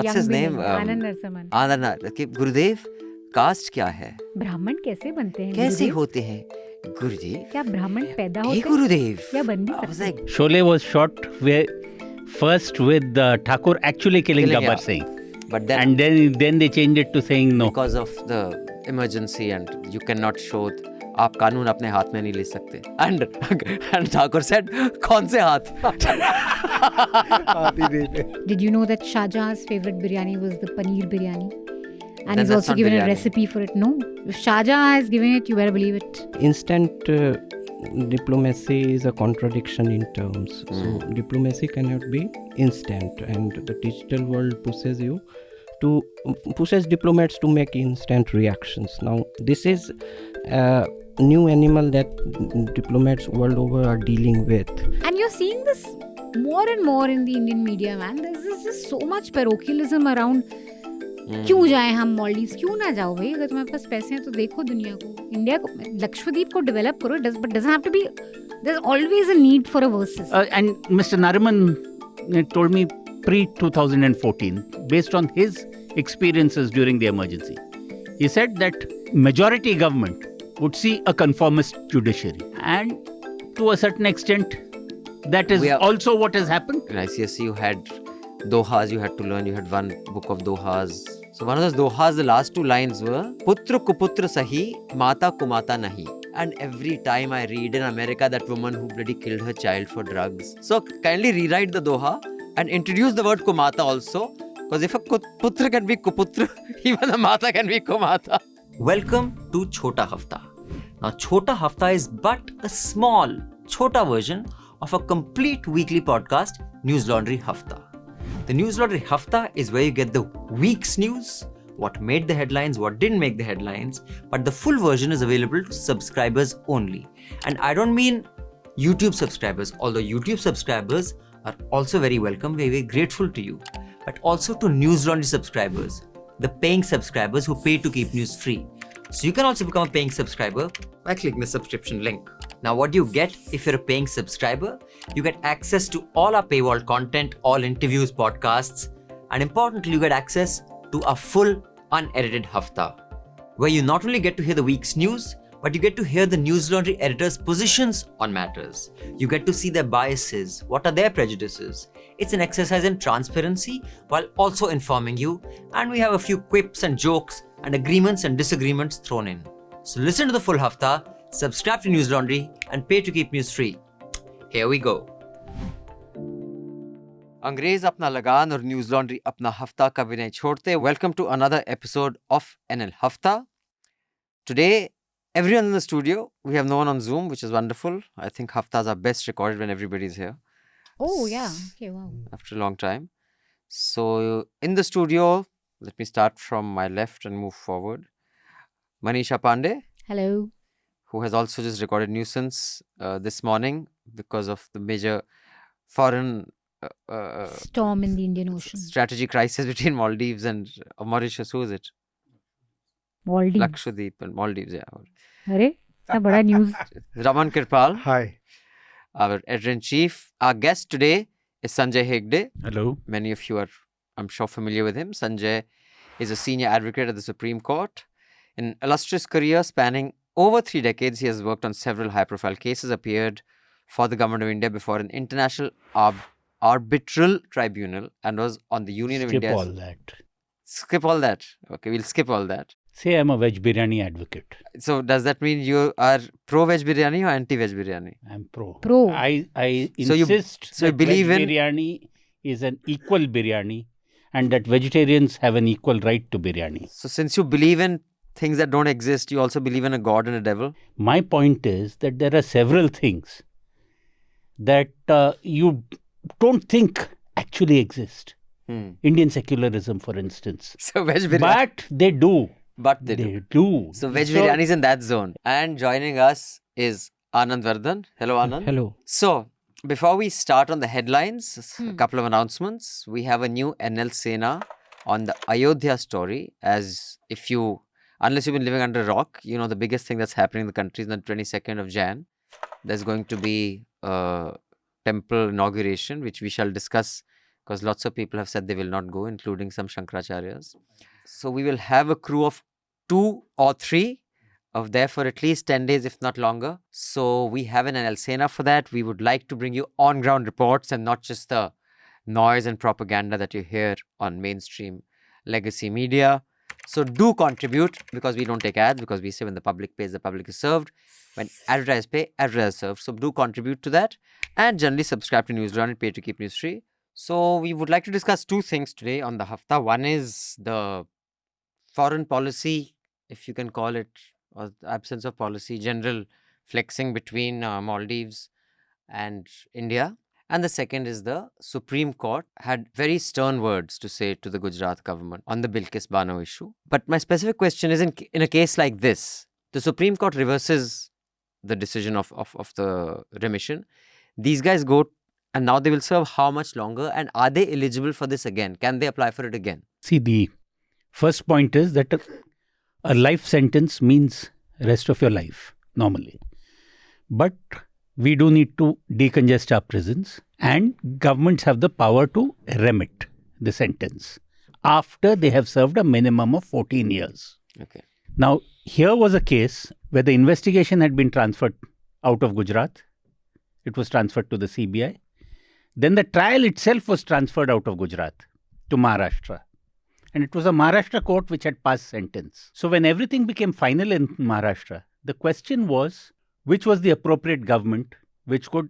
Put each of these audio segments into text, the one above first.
what's his name? Anand. Gurudev, caste क्या है? ब्राह्मण कैसे बनते हैं? कैसे होते हैं? Gurudev. क्या ब्राह्मण पैदा होते हैं? Gurudev. या बन भी सकते हैं? Sholay was shot first with Thakur actually killing Gabbar Singh. But then, and then they changed it to saying no. Because of the emergency and you cannot show. आप कानून अपने हाथ में नहीं ले सकते. And Thakur said, कौन से हाथ? Did you know that Shah Jahan's favorite biryani was the paneer biryani? And Then he's also given biryani. a recipe for it. No, if Shah Jahan has given it, you better believe it. Instant diplomacy is a contradiction in terms. So diplomacy cannot be instant, and the digital world pushes diplomats to make instant reactions. Now this is a new animal that diplomats world over are dealing with. And you're seeing this more and more in the Indian media, man. There's just so much parochialism around. क्यों जाएं हम Maldives? क्यों ना जाओ भाई? अगर तुम्हारे पास पैसे हैं तो देखो दुनिया को, इंडिया को, लक्षद्वीप को डेवलप करो. But doesn't have to be. There's always a need for a versus. And Mr. Nariman told me pre-2014, based on his experiences during the emergency, he said that majority government would see a conformist judiciary, and to a certain extent, that is also what has happened. In ICSE, you had dohas you had to learn. You had one book of dohas. So one of those dohas, the last two lines were Putra kuputra sahi, mata kumata nahi. And every time I read in America that woman who bloody killed her child for drugs. So kindly rewrite the doha and introduce the word kumata also. Because if a putra can be kuputra, even the mata can be kumata. Welcome to Chota Hafta. Now Chota Hafta is but a small, chota version of a complete weekly podcast, Newslaundry Hafta. The Newslaundry Hafta is where you get the week's news, what made the headlines, what didn't make the headlines, but the full version is available to subscribers only. And I don't mean YouTube subscribers, although YouTube subscribers are also very welcome, very, very grateful to you, but also to Newslaundry subscribers, the paying subscribers who pay to keep news free. So you can also become a paying subscriber by clicking the subscription link. Now what do you get if you're a paying subscriber? You get access to all our paywall content, all interviews, podcasts, and importantly, you get access to a full unedited Hafta, where you not only get to hear the week's news, but you get to hear the Newslaundry editors' positions on matters. You get to see their biases, what are their prejudices. It's an exercise in transparency while also informing you, and we have a few quips and jokes and agreements and disagreements thrown in. So listen to the full Hafta, subscribe to Newslaundry, and pay to keep news free. Here we go. अंग्रेज अपना लगान और Newslaundry अपना हफ्ता कभी नहीं छोड़ते. Welcome to another episode of NL Hafta. Today, everyone in the studio, we have no one on Zoom, which is wonderful. I think Haftas are best recorded when everybody's here. Oh, yeah. Okay, wow. After a long time. So, in the studio, let me start from my left and move forward. Manisha Pande. Hello. Who has also just recorded Nuisance this morning because of the major foreign storm in the Indian Ocean. Strategy crisis between Maldives and Mauritius. Who is it? Maldives. Lakshadweep and Maldives, yeah. Arey, it's bada news. Raman Kirpal. Hi. Our editor-in-chief. Our guest today is Sanjay Hegde. Hello. Many of you are, I'm sure, familiar with him. Sanjay is a senior advocate at the Supreme Court. An illustrious career spanning over 3 decades, he has worked on several high-profile cases, appeared for the Government of India before an international arbitral tribunal, and was on the Union of India. Skip all that. Skip all that. Okay, we'll skip all that. Say I'm a veg biryani advocate. So does that mean you are pro-veg biryani or anti-veg biryani? I'm pro. Pro. I So you- insist so you that believe veg in- biryani is an equal biryani and that vegetarians have an equal right to biryani. So since you believe in things that don't exist, you also believe in a god and a devil? My point is that there are several things that you don't think actually exist. Indian secularism, for instance. So veg biryani. But they do. But they do. So veg biryani is in that zone. And joining us is Anand Vardhan. Hello, Anand. Hello. So, before we start on the headlines, a couple of announcements. We have a new NL Sena on the Ayodhya story. Unless you've been living under a rock, you know the biggest thing that's happening in the country is on the 22nd of Jan. There's going to be a temple inauguration, which we shall discuss because lots of people have said they will not go, including some Shankaracharyas. So we will have a crew of 2 or 3 of there for at least 10 days, if not longer. So we have an Alsena for that. We would like to bring you on-ground reports and not just the noise and propaganda that you hear on mainstream legacy media. So do contribute, because we don't take ads, because we say when the public pays, the public is served. When advertisers pay, advertisers serve. So do contribute to that, and generally subscribe to Newslaundry and pay to keep news free. So we would like to discuss 2 things today on the Hafta. One is the foreign policy, if you can call it, or the absence of policy, general flexing between Maldives and India. And the second is the Supreme Court had very stern words to say to the Gujarat government on the Bilkis Bano issue. But my specific question is, in a case like this, the Supreme Court reverses the decision of the remission. These guys go, and now they will serve how much longer? And are they eligible for this again? Can they apply for it again? See, the first point is that a life sentence means rest of your life, normally. But we do need to decongest our prisons, and governments have the power to remit the sentence after they have served a minimum of 14 years. Okay. Now, here was a case where the investigation had been transferred out of Gujarat. It was transferred to the CBI. Then the trial itself was transferred out of Gujarat to Maharashtra. And it was a Maharashtra court which had passed sentence. So when everything became final in Maharashtra, the question was, which was the appropriate government which could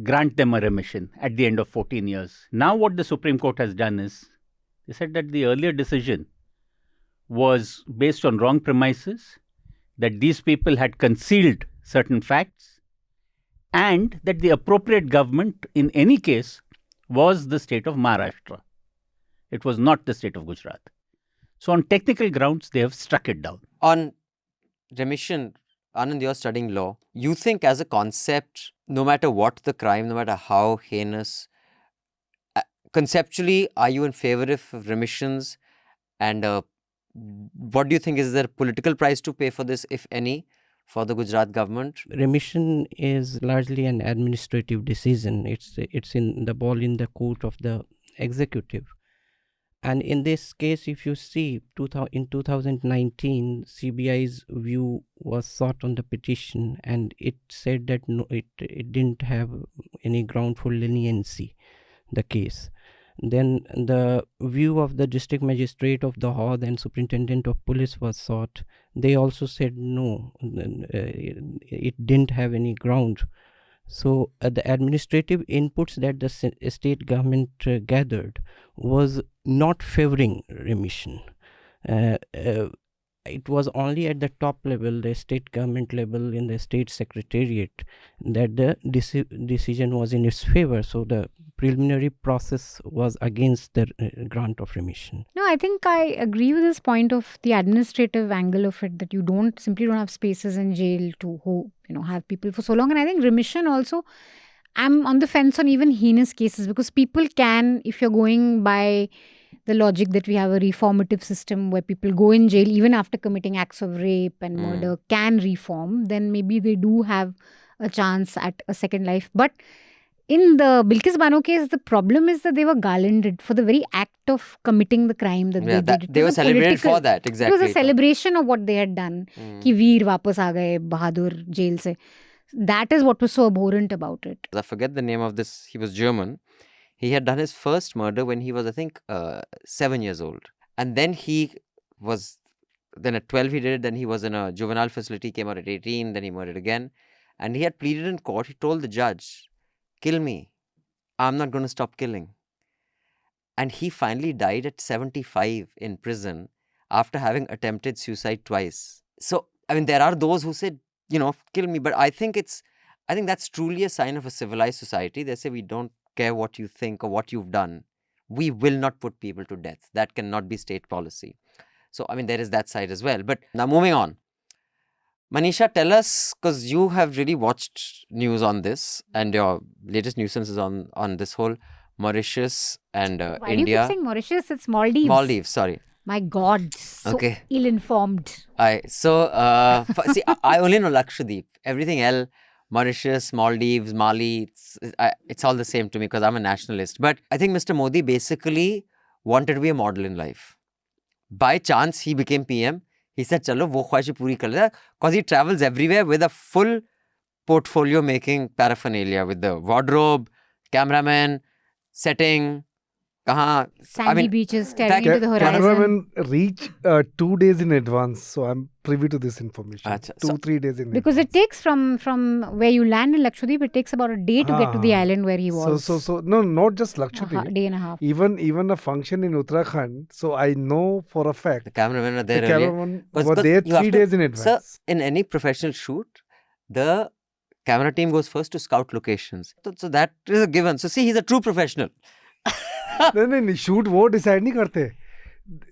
grant them a remission at the end of 14 years. Now what the Supreme Court has done is, they said that the earlier decision was based on wrong premises, that these people had concealed certain facts, and that the appropriate government in any case was the state of Maharashtra. It was not the state of Gujarat. So on technical grounds, they have struck it down. On remission, Anand, you're studying law. You think as a concept, no matter what the crime, no matter how heinous, conceptually, are you in favor of remissions? And what do you think is there a political price to pay for this, if any, for the Gujarat government? Remission is largely an administrative decision. It's in the ball in the court of the executive. And in this case, if you see, in 2019, CBI's view was sought on the petition, and it said that no, it didn't have any ground for leniency, the case. Then the view of the district magistrate of the Hod and superintendent of police was sought. They also said no, it didn't have any ground. So the administrative inputs that the state government gathered was not favoring remission. It was only at the top level, the state government level, in the state secretariat, that the decision was in its favor. So the preliminary process was against the grant of remission. No, I think I agree with this point of the administrative angle of it, that you simply don't have spaces in jail to have people for so long. And I think remission also, I'm on the fence on even heinous cases, because people can, if you're going by the logic that we have a reformative system where people go in jail even after committing acts of rape and murder, can reform, then maybe they do have a chance at a second life. But in the Bilkis Bano case, the problem is that they were garlanded for the very act of committing the crime that they did. They were celebrated for that, exactly. It was a celebration of what they had done. Ki veer wapas aa gaye Bahadur jail se. That is what was so abhorrent about it. I forget the name of this. He was German. He had done his first murder when he was, I think, 7 years old. And then then at 12 he did it. Then he was in a juvenile facility, came out at 18. Then he murdered again. And he had pleaded in court. He told the judge, kill me. I'm not going to stop killing. And he finally died at 75 in prison after having attempted suicide twice. So, I mean, there are those who said, kill me. But I think that's truly a sign of a civilized society. They say we don't care what you think or what you've done. We will not put people to death. That cannot be state policy. So, I mean, there is that side as well. But now moving on. Manisha, tell us, because you have really watched news on this, and your latest nuisance is on this whole Mauritius and Why India. do you keep saying Mauritius? It's Maldives. Maldives, sorry. My God, so Okay. ill-informed. See, I only know Lakshadweep. Everything else, Mauritius, Maldives, Mali, it's all the same to me because I'm a nationalist. But I think Mr. Modi basically wanted to be a model in life. By chance, he became PM. He said, chalo, wo khwahish puri kar le, because he travels everywhere with a full portfolio making paraphernalia with the wardrobe, cameraman, setting, Sandy beaches staring into the horizon. Cameraman reach 2 days in advance, so I'm privy to this information. Achha, 3 days in Because advance. it takes from where you land in Lakshadweep, it takes about a day to get to the island where he was. So no, not just Lakshadweep. Day and a half. Even a function in Uttarakhand, so I know for a fact the cameramen are the there earlier. cameraman Because were there you have 3 to- days in advance. Sir, in any professional shoot, the camera team goes first to scout locations. So that is a given. So see, he's a true professional. नहीं shoot वो decide नहीं करते.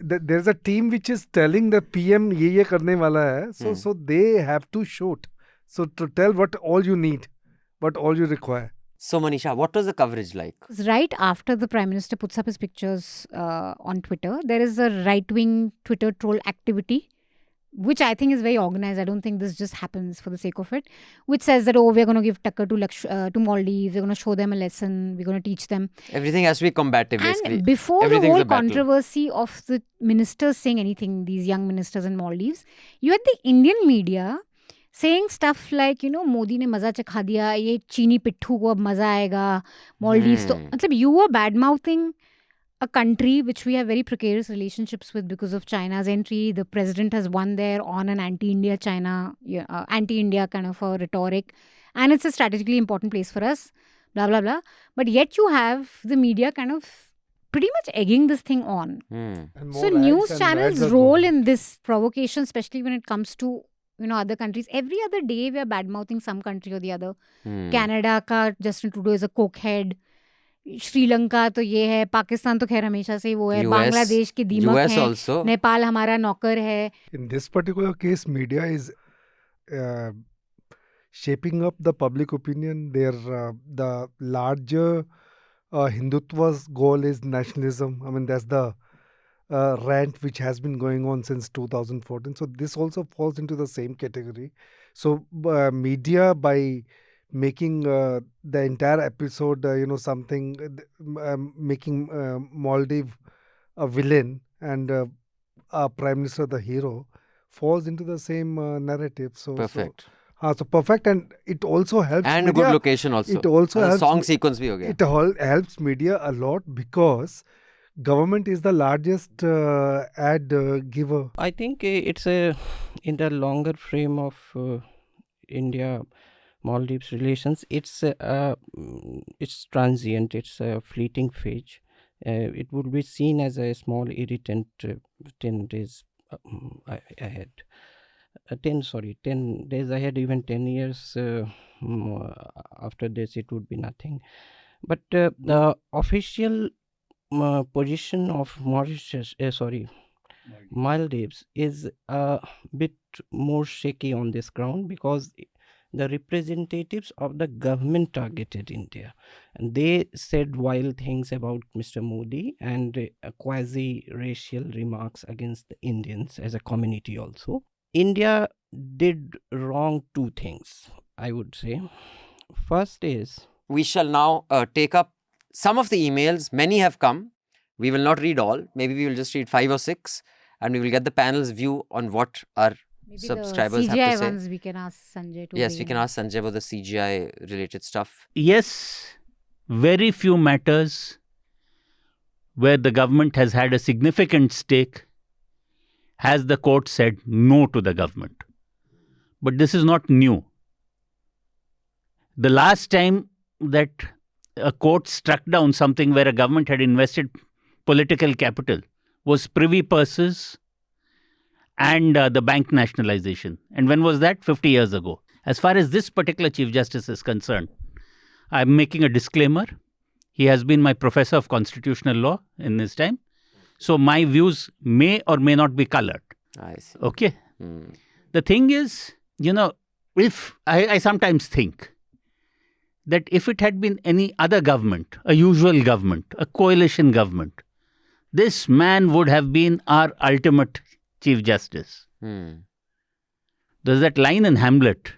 There's a team which is telling the PM ये करने वाला है. So they have to shoot. So to tell what all you need, what all you require. So Manisha, what was the coverage like? Right after the Prime Minister puts up his pictures on Twitter, there is a right-wing Twitter troll activity, which I think is very organized. I don't think this just happens for the sake of it, which says that, oh, we're going to give Tucker to Maldives, we're going to show them a lesson, we're going to teach them. Everything has to be combative, basically. And before the Everything's whole a battle. controversy of the ministers saying anything, these young ministers in Maldives, you had the Indian media saying stuff like, Modi ne maza chakha diya, ye chini pithu ko ab maza aayega, Maldives. So, you were bad-mouthing a country which we have very precarious relationships with because of China's entry. The president has won there on an anti-India kind of a rhetoric. And it's a strategically important place for us, blah, blah, blah. But yet you have the media kind of pretty much egging this thing on. And So more news ads and channels' ads are role going. in this provocation, especially when it comes to other countries. Every other day we are bad-mouthing some country or the other. Canada ka Justin Trudeau is a cokehead. Sri Lanka तो ये है, पाकिस्तान तो खैर हमेशा से वो है, बांग्लादेश की दीमक US है, also. नेपाल हमारा नौकर है. In this particular case, media is shaping up the public opinion. The larger Hindutva's goal is nationalism. I mean, that's the rant which has been going on since 2014. So this also falls into the same category. So media, by making the entire episode, something, making Maldives a villain and Prime Minister the hero, falls into the same narrative. So Perfect. So perfect, and it also helps. And a media. good location also. It also And helps. song sequence bhi ho gaya. It all helps media a lot because government is the largest ad giver. I think it's in the longer frame of India Maldives relations, it's transient, it's a fleeting phase. It would be seen as a small irritant 10 days ahead. 10 days ahead, even 10 years after this, it would be nothing. But the official position of Maldives is a bit more shaky on this ground because the representatives of the government targeted India, and they said wild things about Mr. Modi and quasi-racial remarks against the Indians as a community also. India did wrong two things, I would say. First is... We shall now take up some of the emails. Many have come. We will not read all. Maybe we will just read 5 or 6 and we will get the panel's view on what our subscribers the CGI have to say. ones we can ask Sanjay to Yes, weigh we can in. ask Sanjay about the CGI related stuff. Yes, very few matters where the government has had a significant stake has the court said no to the government. But this is not new. The last time that a court struck down something where a government had invested political capital was privy purses and the bank nationalization. And when was that? 50 years ago. As far as this particular Chief Justice is concerned, I'm making a disclaimer. He has been my professor of constitutional law in his time. So my views may or may not be colored. I see. Okay. The thing is, if I sometimes think that if it had been any other government, a usual government, a coalition government, this man would have been our ultimate Chief Justice. There's that line in Hamlet,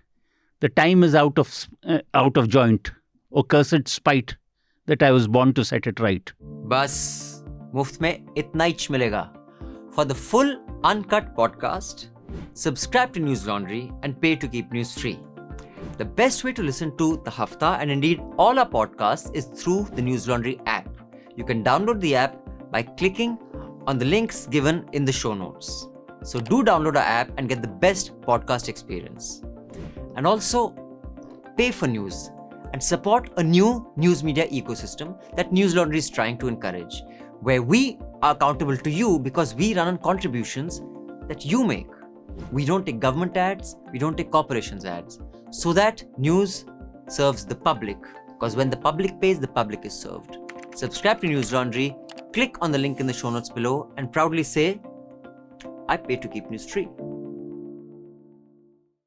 The time is out of joint. O cursed spite that I was born to set it right. बस मुफ्त में इतना ही मिलेगा. For the full uncut podcast, subscribe to Newslaundry and pay to keep news free. The best way to listen to the Hafta and indeed all our podcasts is through the Newslaundry app. You can download the app by clicking on the links given in the show notes. So do download our app and get the best podcast experience. And also pay for news and support a new news media ecosystem that Newslaundry is trying to encourage, where we are accountable to you because we run on contributions that you make. We don't take government ads, we don't take corporations ads, so that news serves the public, because when the public pays, the public is served. Subscribe to Newslaundry, click on the link in the show notes below and proudly say, I pay to keep news free.